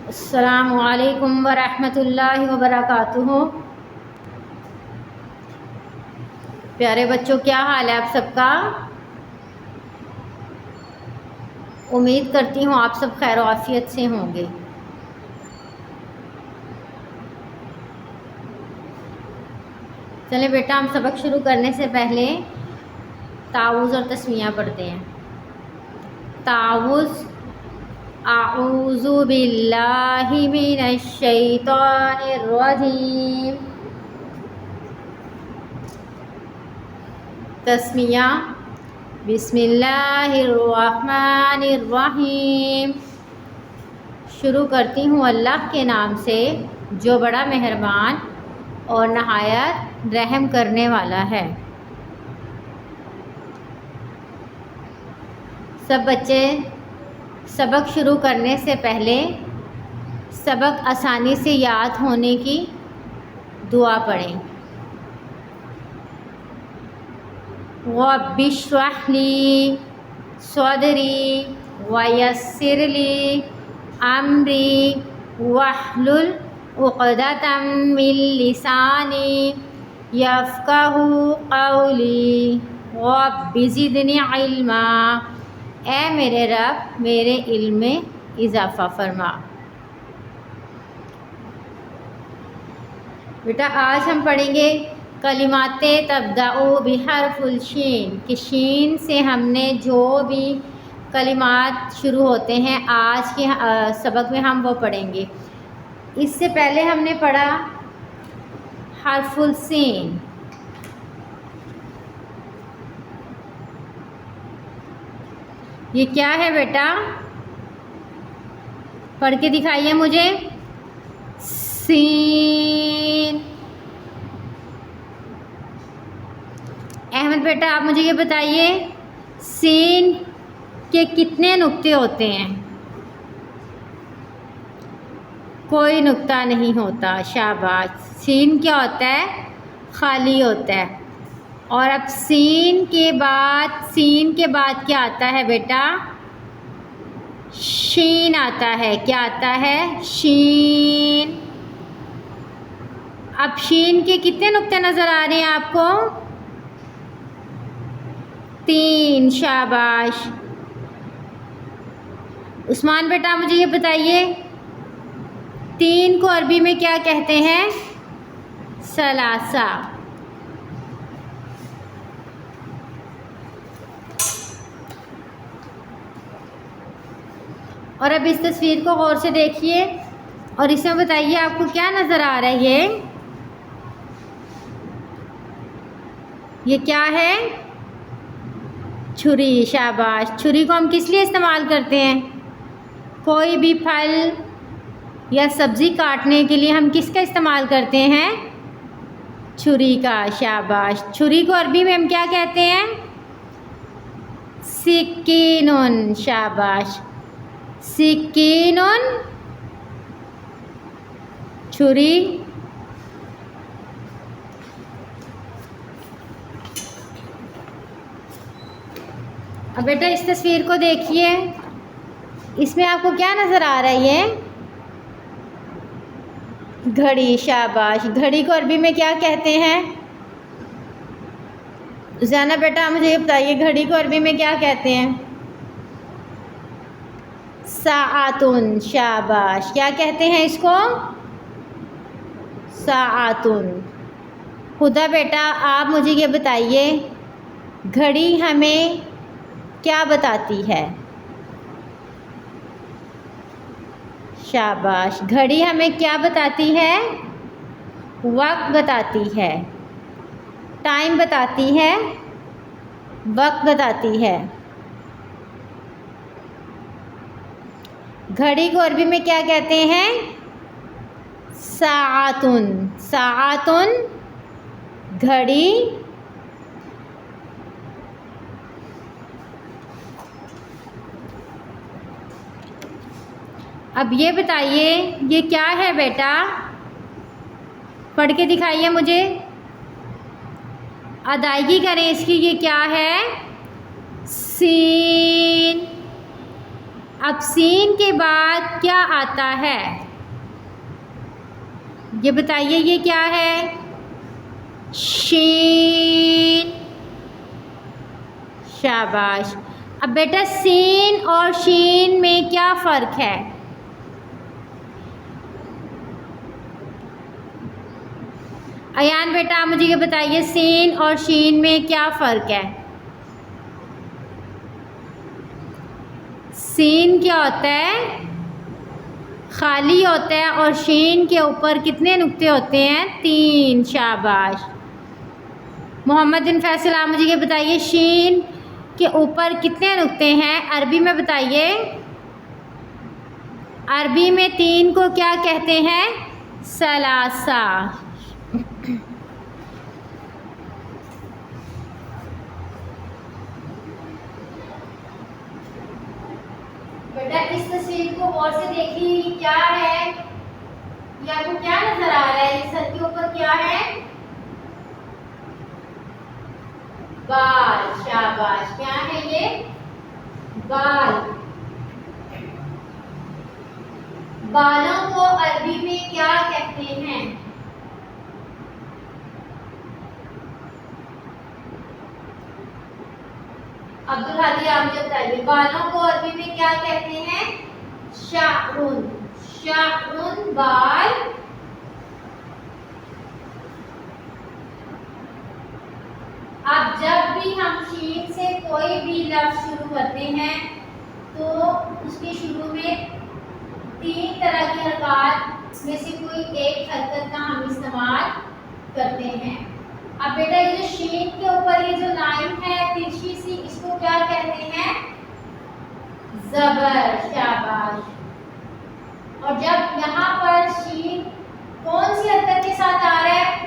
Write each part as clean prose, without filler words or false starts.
السلام علیکم ورحمۃ اللہ وبرکاتہ۔ پیارے بچوں، کیا حال ہے آپ سب کا؟ امید کرتی ہوں آپ سب خیر و عافیت سے ہوں گے۔ چلیں بیٹا، ہم سبق شروع کرنے سے پہلے تعوذ اور تسمیہ پڑھتے ہیں۔ تعوذ، اعوذ باللہ من الشیطان الرجیم۔ تسمیہ، بسم اللہ الرحمن الرحیم۔ شروع کرتی ہوں اللہ کے نام سے جو بڑا مہربان اور نہایت رحم کرنے والا ہے۔ سب بچے سبق شروع کرنے سے پہلے سبق آسانی سے یاد ہونے کی دعا پڑھیں۔ رب اشرح لی صدری ویسر لی امری واحلل عقدۃ من لسانی یفقہوا قولی رب زدنی علما۔ اے میرے رب، میرے علم میں اضافہ فرما۔ بیٹا آج ہم پڑھیں گے کلمات تبدأ بحرف الشین، کہ شین سے ہم نے جو بھی کلمات شروع ہوتے ہیں آج کے سبق میں ہم وہ پڑھیں گے۔ اس سے پہلے ہم نے پڑھا حرف السین۔ یہ کیا ہے بیٹا؟ پڑھ کے دکھائیے مجھے۔ سین۔ احمد بیٹا آپ مجھے یہ بتائیے، سین کے کتنے نقطے ہوتے ہیں؟ کوئی نقطہ نہیں ہوتا، شاباش۔ سین کیا ہوتا ہے؟ خالی ہوتا ہے۔ اور اب سین کے بعد کیا آتا ہے بیٹا؟ شین آتا ہے۔ کیا آتا ہے؟ شین۔ اب شین کے کتنے نقطے نظر آ رہے ہیں آپ کو؟ 3، شاباش۔ عثمان بیٹا مجھے یہ بتائیے، 3 کو عربی میں کیا کہتے ہیں؟ ثلاثہ۔ اور اب اس تصویر کو غور سے دیکھیے اور اس میں بتائیے آپ کو کیا نظر آ رہا ہے؟ یہ کیا ہے؟ چھری، شاباش۔ چھری کو ہم کس لیے استعمال کرتے ہیں؟ کوئی بھی پھل یا سبزی کاٹنے کے لیے ہم کس کا استعمال کرتے ہیں؟ چھری کا، شاباش۔ چھری کو عربی میں ہم کیا کہتے ہیں؟ سکینن، شاباش۔ سکینن، چھری۔ اب بیٹا اس تصویر کو دیکھیے، اس میں آپ کو کیا نظر آ رہا ہے؟ گھڑی، شاباش۔ گھڑی کو عربی میں کیا کہتے ہیں؟ زینا بیٹا مجھے یہ بتائیے، گھڑی کو عربی میں کیا کہتے ہیں؟ ساعتن، شاباش۔ کیا کہتے ہیں اس کو؟ ساعتن۔ خدا بیٹا آپ مجھے یہ بتائیے، گھڑی ہمیں کیا بتاتی ہے؟ شاباش۔ گھڑی ہمیں کیا بتاتی ہے؟ وقت بتاتی ہے، ٹائم بتاتی ہے، وقت بتاتی ہے۔ گھڑی کو عربی میں کیا کہتے ہیں؟ ساعتن۔ ساعتن، گھڑی۔ اب یہ بتائیے یہ کیا ہے بیٹا؟ پڑھ کے دکھائیے مجھے، ادائیگی کریں اس کی۔ یہ کیا ہے؟ سین۔ اب سین کے بعد کیا آتا ہے؟ یہ بتائیے یہ کیا ہے؟ شین. شاباش. اب بیٹا سین اور شین میں کیا فرق ہے؟ ایان بیٹا مجھے یہ بتائیے سین اور شین میں کیا فرق ہے؟ سین کیا ہوتا ہے؟ خالی ہوتا ہے، اور شین کے اوپر کتنے نقطے ہوتے ہیں؟ 3. شاباش. محمد بن فیصل آپ مجھے یہ بتائیے شین کے اوپر کتنے نقطے ہیں؟ عربی میں بتائیے. عربی میں 3 کو کیا کہتے ہیں؟ ثلاثہ. بیٹا اس تصویر کو غور سے دیکھیے، کیا ہے؟ یہ آپ کو کیا نظر آ رہا ہے؟ اس سر کے اوپر کیا ہے؟ بال. شاباش. کیا ہے یہ؟ بال. بالوں کو عربی میں کیا کہتے ہیں؟ عبدالحادی آپ مجھے بتائیے بالوں کو عربی میں کیا کہتے ہیں؟ شعرن. شعرن بال. اب جب بھی ہم شین سے کوئی بھی لفظ شروع کرتے ہیں تو اس کے شروع میں 3 طرح کی حرکات میں سے کوئی ایک حرکت کا ہم استعمال کرتے ہیں. اب بیٹا یہ جو شین کے اوپر یہ جو لائن ہے ترچھی سی، اس کو کیا کہتے ہیں؟ زبر. شاباش. اور جب یہاں پر شین کون سی حرکت کے ساتھ آ رہا ہے؟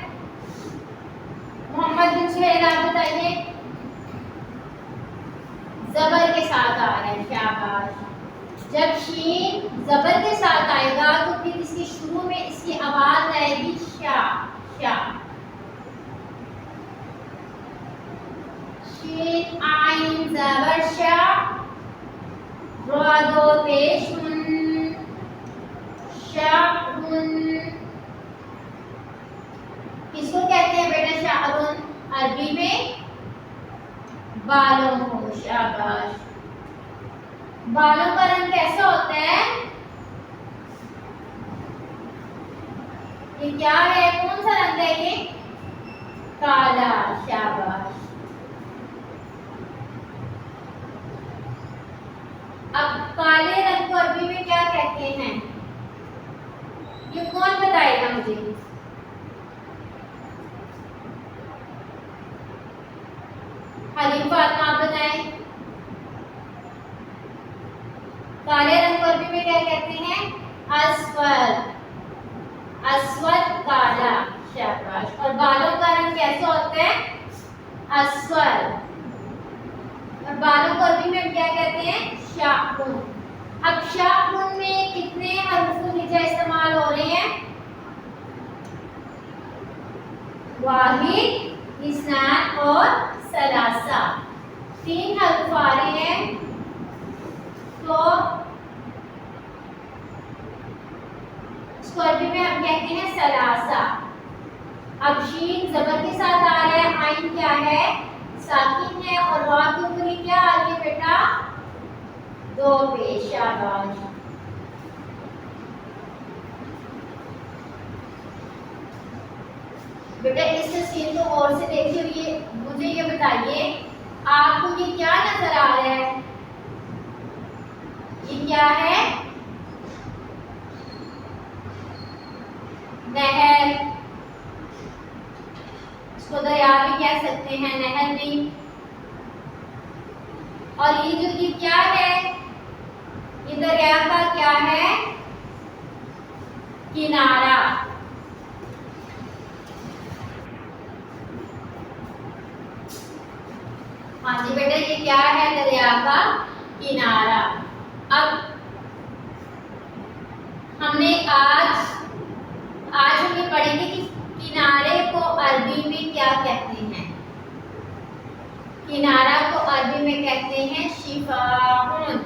محمد بن سہیل آپ بتائیے. زبر کے ساتھ آ رہا ہے. شاباش. جب شین زبر کے ساتھ آئے گا تو پھر اس کے شروع میں اس کی آواز آئے گی شا. شا. شین عین زبر شا. را دو پیش ہن. شعرن. کس کو کہتے ہیں بیٹا شعرن؟ عربی میں بالوں کو. شاباش. بالوں کا رنگ کیسا ہوتا ہے؟ یہ کیا ہے؟ کون سا رنگ ہے یہ؟ کالا. شاباش. اب کالے رنگ کو عربی میں کیا کہتے ہیں؟ یہ کون بتائے گا مجھے؟ حلیم فاطمہ آپ بتائیں. کالے رنگ کو عربی میں کیا کہتے ہیں؟ اسود. اسود کالا. شاباش. اور بالوں کا رنگ کیسا ہوتا ہے؟ اسود. اور بالوں کو عربی میں کیا کہتے ہیں؟ شعرن. اب شعرن میں کتنے حروف ہجا استعمال ہو رہے ہیں؟ 1 2 اور 3. 3 حروف آ رہے ہیں تو اس کو عربی میں ہم کہتے ہیں ثلاثہ. اب شین زبر کے ساتھ آ رہا ہے، عین کیا ہے؟ ساکن ہے، اور را کے اوپر یہ کیا آ رہی ہے بیٹا؟ 2 پیش. شاباش. بیٹا اس تصویر کو غور سے دیکھیے اور یہ مجھے یہ بتائیے آپ کو یہ کیا نظر آ رہا ہے؟ یہ کیا ہے؟ نہر. اس کو دریا بھی کہہ سکتے ہیں، نہر بھی. اور یہ کیا ہے؟ یہ دریا کا کیا ہے؟ کنارہ. ہاں جی بیٹا یہ کیا ہے؟ دریا کا کنارہ. اب ہم نے آج ہم یہ پڑھیں گے کہ کنارے کو عربی میں کیا کہتے ہیں. کنارہ کو عربی میں کہتے ہیں شفاء.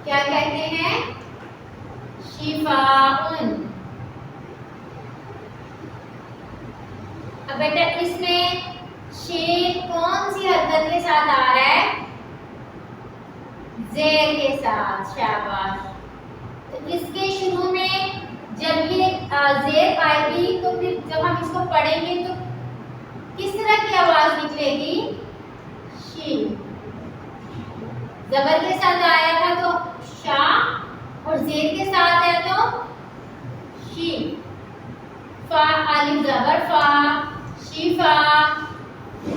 کیا کہتے ہیں؟ شفاء۔ اب بیٹا اس میں شین کون سی حرکت کے ساتھ آ رہا ہے؟ زیر کے ساتھ، شاباش۔ تو اس کے شروع میں جب یہ زیر آئے گی تو پھر جب ہم اس کو پڑھیں گے تو کس طرح کی آواز نکلے گی؟ شین۔ زبر کے ساتھ آیا تھا تو شا، اور زیر کے ساتھ ہے تو شین۔ فا الف زبر فا، شفا،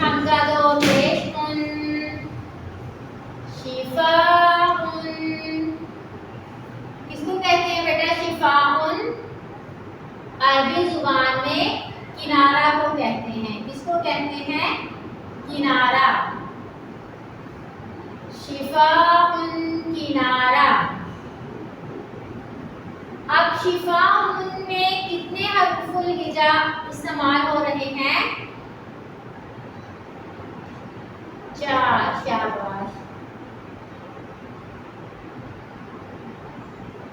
حمزہ دو پیش ان، شفاء۔ کس کو کہتے ہیں بیٹا شفاء؟ عربی زبان میں کنارہ کو کہتے ہیں۔ کس کو کہتے ہیں؟ کنارہ۔ شفاء کنارہ۔ اب شفاء میں کتنے حرف الہجا استعمال ہو رہے ہیں؟ 4، شاباش۔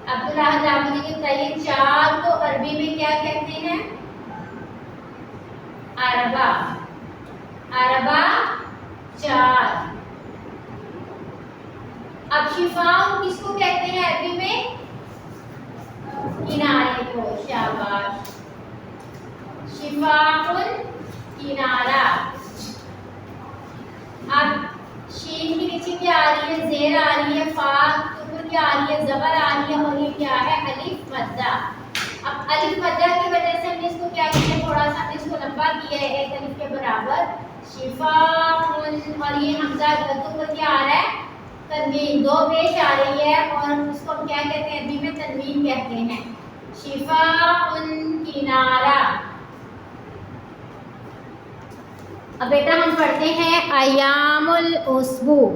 عبداللہ مجھے بتائیے 4 کو عربی میں کیا کہتے ہیں؟ اربع۔ اربع 4۔ اب شفاء کس کو کہتے ہیں عربی میں؟ کنارے کو، شاباش۔ شفاء کنارہ۔ اب شین کے نیچے کیا آ رہی ہے؟ زیر آ رہی ہے، فا کے اوپر کیا آ رہی ہے؟ زبر آ رہی ہے، اور یہ کیا ہے؟ الف مدہ۔ اب الف مدہ کی وجہ سے ہم نے اس کو کیا کیا؟ تھوڑا سا اس کو لمبا کیا ہے، ایک الف کے برابر، شفاء۔ اور یہ حمزہ کے اوپر کیا آ رہا ہے؟ تنوین، 2 پیش آ رہی ہے، اور اس کو ہم کیا کہتے ہیں؟ عربی میں تنوین کہتے ہیں۔ شفاء کنارہ۔ اب بیٹا ہم پڑھتے ہیں ایام الاسبوع۔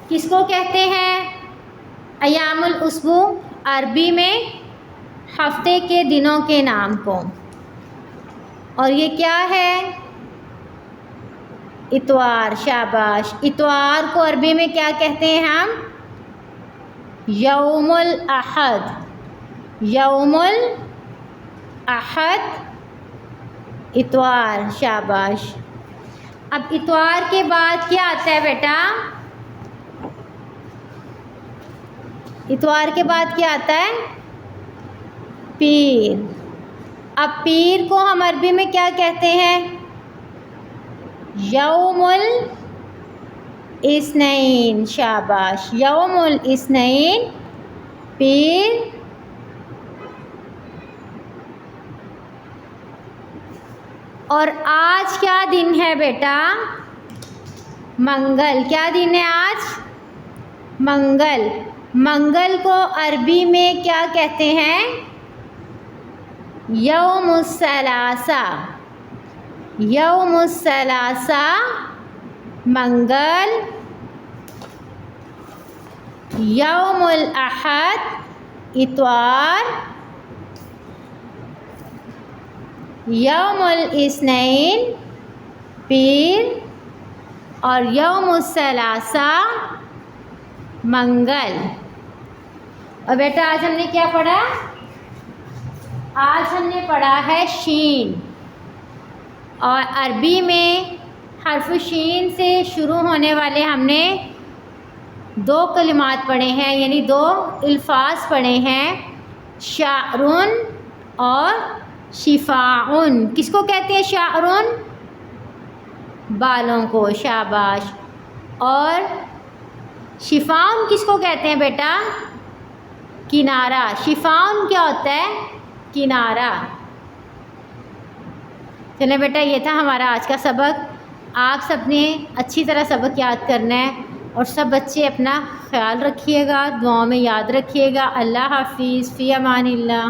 کس کو کہتے ہیں ایام الاسبوع؟ عربی میں ہفتے کے دنوں کے نام کو۔ اور یہ کیا ہے؟ اتوار، شاباش۔ اتوار کو عربی میں کیا کہتے ہیں ہم؟ یوم الاحد۔ یوم الاحد اتوار، شاباش۔ اب اتوار کے بعد کیا آتا ہے بیٹا؟ اتوار کے بعد کیا آتا ہے؟ پیر۔ اب پیر کو ہم عربی میں کیا کہتے ہیں؟ یوم الاثنین، شاباش۔ یوم الاثنین پیر۔ اور آج کیا دن ہے بیٹا؟ منگل۔ کیا دن ہے آج؟ منگل۔ منگل کو عربی میں کیا کہتے ہیں؟ یوم الثلاثاء۔ یوم الثلاثاء منگل۔ یوم الاحد اتوار۔ یوم الاثنین پیر، اور یوم الثلاثاء منگل۔ اور بیٹا آج ہم نے کیا پڑھا؟ آج ہم نے پڑھا ہے شین، اور عربی میں حرف شین سے شروع ہونے والے ہم نے 2 کلمات پڑھے ہیں، یعنی 2 الفاظ پڑھے ہیں، شعرٌ اور شفاءٌ۔ کس کو کہتے ہیں شعرٌ؟ بالوں کو، شاباش۔ اور شفاءٌ کس کو کہتے ہیں بیٹا؟ کنارہ۔ شفاءٌ کیا ہوتا ہے؟ کنارہ۔ چلیں بیٹا یہ تھا ہمارا آج کا سبق۔ آپ سب نے اچھی طرح سبق یاد کرنا ہے، اور سب بچے اپنا خیال رکھیے گا، دعاؤں میں یاد رکھیے گا۔ اللہ حافظ، فی امان اللہ۔